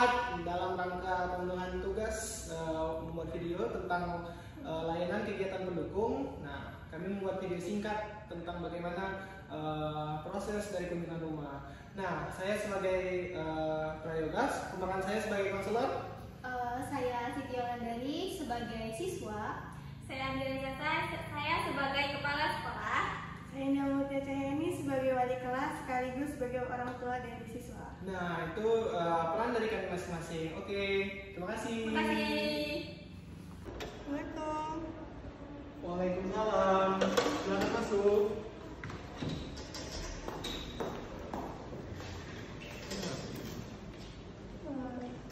Ahmad dalam rangka pemenuhan tugas membuat video tentang layanan kegiatan pendukung. Nah, kami membuat video singkat tentang bagaimana proses dari kunjungan rumah. Nah, saya sebagai prayogas, pemeran saya sebagai konselor. Saya Siti Yolandari sebagai siswa. Saya Andrea Jasa, saya sebagai kepala sekolah. Saya Namutia Cahyani sebagai wali kelas sekaligus sebagai orang tua dari siswa. Nah, itu peran dari kami masing-masing. Oke, terima kasih. Terima kasih. Assalamualaikum. Waalaikumsalam. Selamat masuk.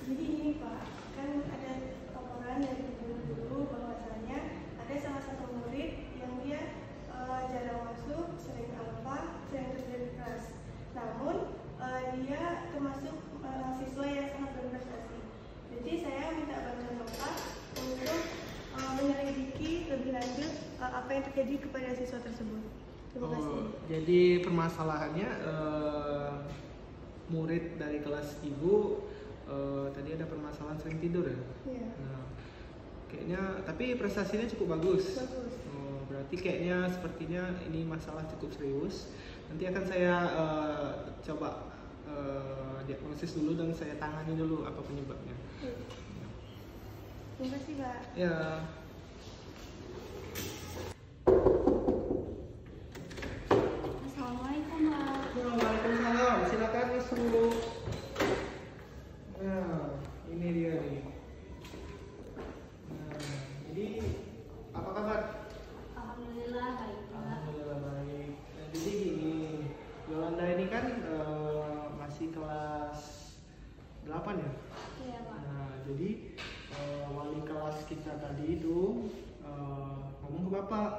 Jadi ini Pak, kan ada laporan dari guru bahwasanya ada salah satu murid yang dia jarang masuk, sering alfa, sering terjadi kelas. Namun dia termasuk siswa yang sangat berprestasi. Jadi saya minta bantuan Bapak untuk menyelidiki lebih lanjut apa yang terjadi kepada siswa tersebut. Terima kasih. Jadi permasalahannya murid dari kelas ibu tadi ada permasalahan sering tidur ya? Iya. Nah, kayaknya tapi prestasinya cukup bagus. Bagus. Berarti kayaknya sepertinya ini masalah cukup serius. Nanti akan saya coba diagnosis dulu dan saya tangani dulu apa penyebabnya. Terima kasih Pak. Ya. Assalamualaikum, Pak. Waalaikumsalam. Silakan masuk. Nah, ini dia nih. Nah, jadi apa kabar? Alhamdulillah baik, Pak. Alhamdulillah baik. Nah, jadi gini, Yolanda ini kan masih kelas 8 ya? Iya, Pak. Nah, jadi wali kelas kita tadi itu ngomong ke Bapak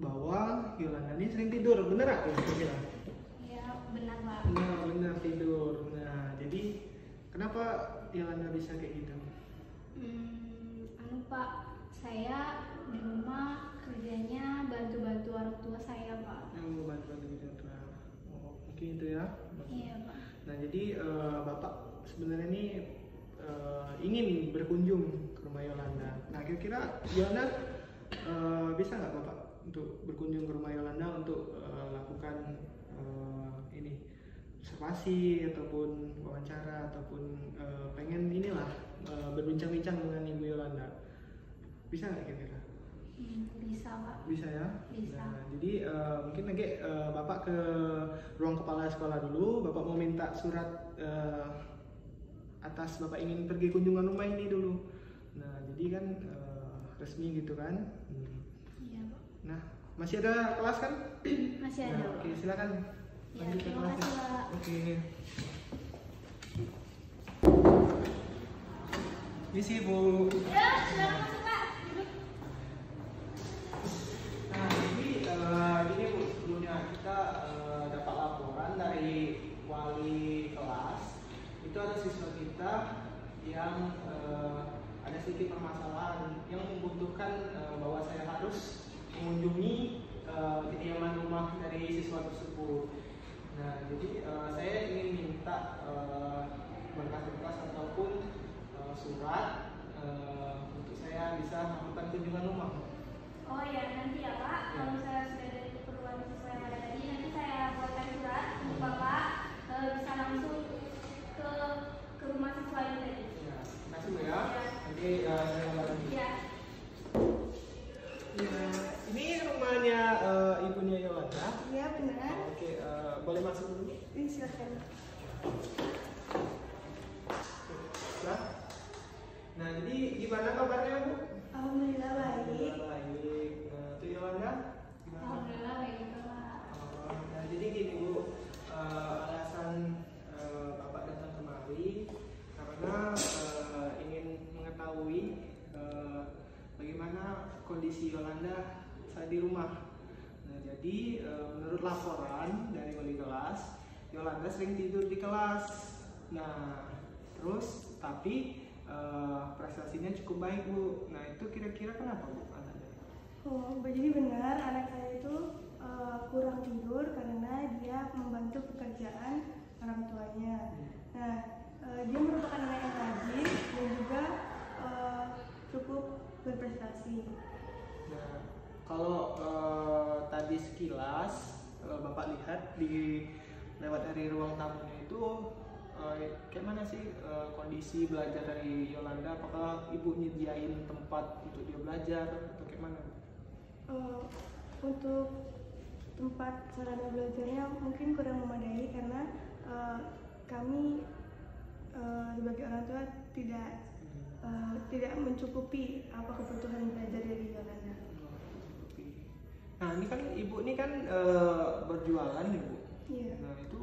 bahwa Yolanda ini sering tidur, bener gak ya? Iya, benar, Pak. Nah, bener tidur. Nah, jadi kenapa Yolanda bisa kayak gitu? Pak, saya di rumah kerjanya bantu-bantu orang tua saya, Pak. Yang mau bantu-bantu gitu. Oh, mungkin itu ya. Iya, Pak. Nah, jadi Bapak sebenarnya ini ingin berkunjung ke rumah Yolanda. Nah, kira-kira Yolanda bisa nggak Bapak untuk berkunjung ke rumah Yolanda untuk lakukan ini observasi ataupun wawancara ataupun pengen inilah berbincang-bincang dengan Ibu Yolanda. Bisa nggak kira-kira? Bisa, Pak. Bisa ya? Bisa. Nah, jadi mungkin nanti Bapak ke ruang kepala sekolah dulu. Bapak mau minta surat atas Bapak ingin pergi kunjungan rumah ini dulu. Nah, jadi kan resmi gitu kan. Iya, Pak. Nah, masih ada kelas kan? Masih ada, Nah, Pak. oke, silakan. Ya, Lanjut ke terima kelasnya. kasih, Pak. Oke. Misi Bu. Ya, silakan masuk, Pak. Duduk. Nah, jadi gini Bu, sebelumnya kita dapat laporan dari wali kelas. Itu ada siswa kita yang ada sedikit permasalahan yang membutuhkan bahwa saya harus mengunjungi kediaman rumah dari siswa tersebut. Nah, jadi saya ingin minta berkas-berkas ataupun surat untuk saya bisa melakukan kunjungan rumah. Oh ya, nanti ya Pak, kalau saya sudah dari keperluan siswa yang ada tadi, nanti saya buatkan surat untuk Bapak bisa langsung ke rumah siswa ini tadi. Ya, terima kasih Bu ya. Ya. Nanti saya kabar lagi. Ya. Ya, ini rumahnya ibunya Yolanda. Iya benar. Oke, boleh masuk dulu? Ini silakan. Nah, nah jadi gimana kabarnya Bu? Alhamdulillah baik. Alhamdulillah baik. Nah, itu Yolanda? Gimana? Alhamdulillah baik, Pak. Nah, jadi gini Bu, alasan Bapak datang kemari karena ingin mengetahui bagaimana kondisi Yolanda saat di rumah. Nah, jadi menurut laporan dari wali kelas, Yolanda sering tidur di kelas. Nah, terus tapi prestasinya cukup baik Bu. Nah, itu kira-kira kenapa Bu? Oh, jadi benar anak saya itu kurang tidur karena dia membantu pekerjaan orang tuanya. Nah, dia merupakan anak yang motivasi. Nah, kalau tadi sekilas Bapak lihat di lewat dari ruang tamunya itu kayak mana sih kondisi belajar dari Yolanda? Apakah Ibu nyediain tempat untuk dia belajar atau kayak mana? Untuk tempat sarana belajarnya mungkin kurang memadai karena kami sebagai orang tua tidak mencukupi apa kebutuhan belajar dari Yolanda. Nah ini kan Ibu ini kan berjualan nih Bu. Iya. Nah itu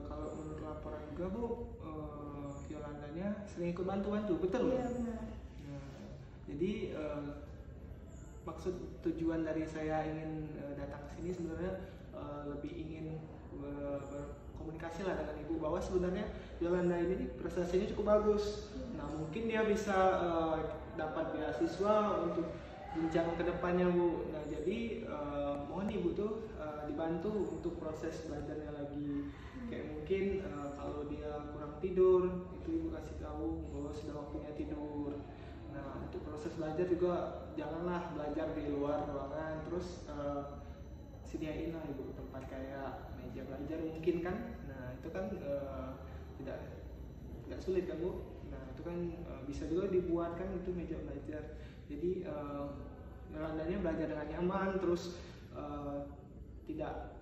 kalau menurut laporan juga Bu, Yolandanya sering ikut bantu-bantu, betul? Iya benar. Nah, jadi maksud tujuan dari saya ingin datang ke sini sebenarnya lebih ingin berkomunikasi lah dengan Ibu bahwa sebenarnya Yolanda ini prestasinya cukup bagus. Nah mungkin dia bisa dapat beasiswa untuk jenjang kedepannya Bu. Nah jadi mohon Ibu tuh dibantu untuk proses belajarnya lagi. Kayak mungkin kalau dia kurang tidur itu Ibu kasih tahu bahwa sudah waktunya tidur. Nah untuk proses belajar juga janganlah belajar di luar ruangan, terus sediain lah Ibu tempat kayak meja belajar mungkin kan. Nah itu kan tidak sulit kan Bu. Nah itu kan bisa juga dibuatkan itu meja belajar. Jadi Yolandanya belajar dengan nyaman, terus tidak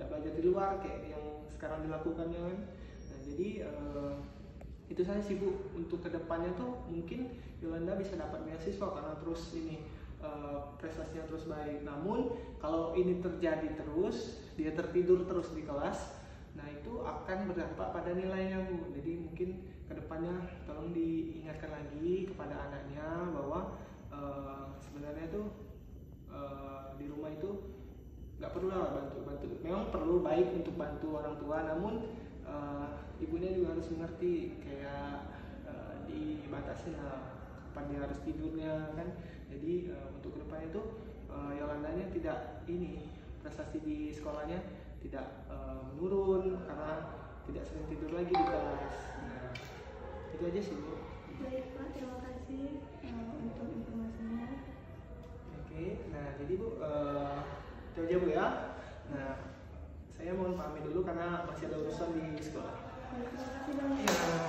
belajar di luar kayak yang sekarang dilakukannya kan. Nah jadi itu saja sih Bu, untuk kedepannya tuh mungkin Yolanda bisa dapat beasiswa karena terus ini prestasinya terus baik. Namun kalau ini terjadi terus, dia tertidur terus di kelas, nah itu akan berdampak pada nilainya Bu. Jadi mungkin kedepannya tolong diingatkan lagi kepada anaknya bahwa sebenarnya tuh di rumah itu nggak perlu lah bantu. Memang perlu baik untuk bantu orang tua, namun ibunya juga harus mengerti kayak dibatasin lah kapan dia harus tidurnya kan. Jadi untuk kedepannya itu Yolandanya tidak prestasi di sekolahnya tidak menurun karena tidak sering tidur lagi di kelas. Nah, itu aja sih Bu. Baik Pak, terima kasih untuk informasinya. Oke, nah jadi Bu itu aja Bu ya. Nah saya mohon pamit dulu karena masih ada urusan di sekolah. Baik, terima kasih banyak. Ya.